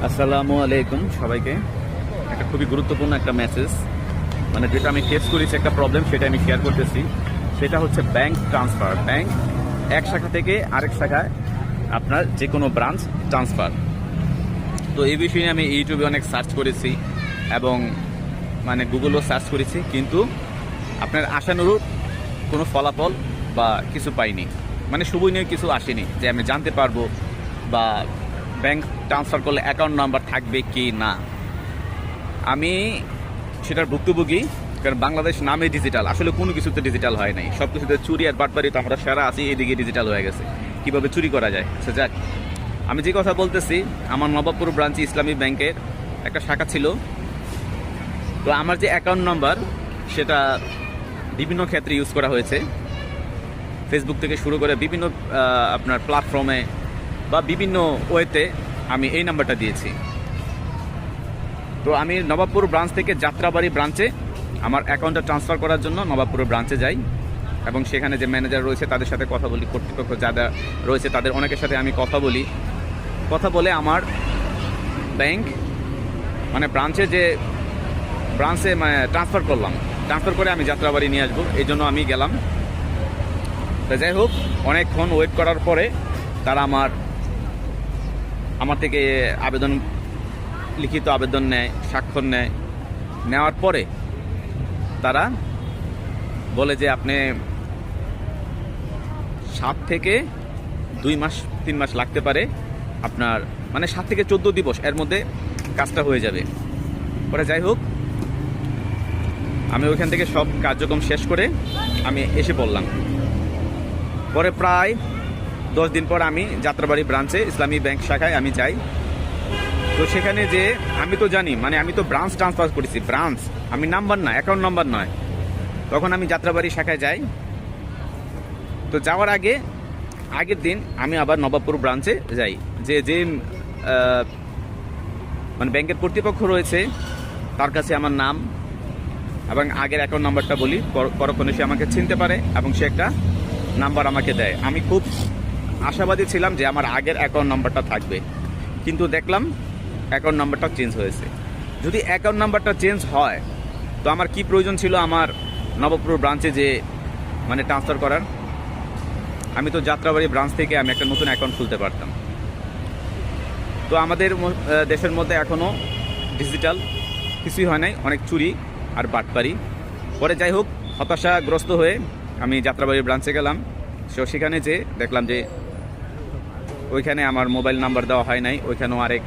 আসসালামু আলাইকুম সবাইকে। একটা খুবই গুরুত্বপূর্ণ একটা মেসেজ, মানে যেটা আমি ফেস করেছি একটা প্রবলেম, সেটা আমি শেয়ার করতেছি। সেটা হচ্ছে ব্যাংক ট্রান্সফার। ব্যাংক এক শাখা থেকে আরেক শাখায় আপনার যে কোনো ব্রাঞ্চ ট্রান্সফার। তো এই বিষয়ে আমি ইউটিউবে অনেক সার্চ করেছি এবং মানে গুগলও সার্চ করেছি, কিন্তু আপনার আশানুরূপ কোনো ফলাফল বা কিছু পাইনি, মানে শুভনীয় কিছু আসেনি যে আমি জানতে পারবো বা ব্যাংক ট্রান্সফার করলে অ্যাকাউন্ট নাম্বার থাকবে কি না। আমি সেটার ভুক্তভোগী, কারণ বাংলাদেশ নামে ডিজিটাল, আসলে কোনো কিছুতে ডিজিটাল হয় নাই। সব কিছুতে চুরি আর বাটপারি তো আমরা সারা আছি, এদিকে ডিজিটাল হয়ে গেছে। কীভাবে চুরি করা যায় সে যাক। আমি যে কথা বলতেছি, আমার নবাবপুর ব্রাঞ্চে ইসলামী ব্যাংকের একটা শাখা ছিল। তো আমার যে অ্যাকাউন্ট নাম্বার সেটা বিভিন্ন ক্ষেত্রে ইউজ করা হয়েছে, ফেসবুক থেকে শুরু করে বিভিন্ন আপনার প্ল্যাটফর্মে বা বিভিন্ন ওয়েতে আমি এই নাম্বারটা দিয়েছি। তো আমি নবাবপুর ব্রাঞ্চ থেকে যাত্রাবাড়ি ব্রাঞ্চে আমার অ্যাকাউন্টটা ট্রান্সফার করার জন্য নবাবপুর ব্রাঞ্চে যাই এবং সেখানে যে ম্যানেজার রয়েছে তাদের সাথে কথা বলি, কর্তৃপক্ষ যারা রয়েছে তাদের অনেকের সাথে আমি কথা বলে আমার ব্যাংক মানে ব্রাঞ্চে ট্রান্সফার করে আমি যাত্রাবাড়ি নিয়ে আসবো, এই জন্য আমি গেলাম। তো যাই হোক, অনেকক্ষণ ওয়েট করার পরে তারা আমার থেকে লিখিত আবেদন নেয়, স্বাক্ষর নেওয়ার পরে তারা বলে যে আপনি 7 থেকে 2 মাস 3 মাস লাগতে পারে, আপনার মানে 7 থেকে 14 দিবস এর মধ্যে কাজটা হয়ে যাবে। পরে যাই হোক, আমি ওইখান থেকে সব কার্যক্রম শেষ করে আমি এসে পড়লাম। পরে প্রায় 10 দিন পর আমি যাত্রাবাড়ি ব্রাঞ্চে ইসলামী ব্যাংক শাখায় আমি যাই। তো সেখানে যে আমি তো জানি, মানে আমি তো ব্রাঞ্চ ট্রান্সফার করেছি, ব্রাঞ্চ আমি নাম্বার না, অ্যাকাউন্ট নাম্বার নয়। তখন আমি যাত্রাবাড়ি শাখায় যাই। তো যাওয়ার আগের দিন আমি আবার নবাবপুর ব্রাঞ্চে যাই, যে মানে ব্যাংকের কর্তৃপক্ষ রয়েছে তার কাছে আমার নাম এবং আগের অ্যাকাউন্ট নাম্বারটা বলি, পরক্ষণে সে আমাকে চিনতে পারে এবং সে একটা নাম্বার আমাকে দেয়। আমি খুব আশাবাদী ছিলাম যে আমার আগের অ্যাকাউন্ট নাম্বারটা থাকবে, কিন্তু দেখলাম অ্যাকাউন্ট নাম্বারটা চেঞ্জ হয়েছে। যদি অ্যাকাউন্ট নাম্বারটা চেঞ্জ হয় তো আমার কি প্রয়োজন ছিল আমার নবাবপুর ব্রাঞ্চে যে মানে ট্রান্সফার করার? আমি তো যাত্রাবাড়ি ব্রাঞ্চ থেকে আমি একটা নতুন অ্যাকাউন্ট খুলতে পারতাম। তো আমাদের দেশের মধ্যে এখনও ডিজিটাল কিছুই হয় নাই, অনেক চুরি আর বাটপারি। পরে যাই হোক, হতাশাগ্রস্ত হয়ে আমি যাত্রাবাড়ি ব্রাঞ্চে গেলাম। সেখানে যে দেখলাম যে ওইখানে আমার মোবাইল নাম্বার দেওয়া হয় নাই, ওইখানেও আরেক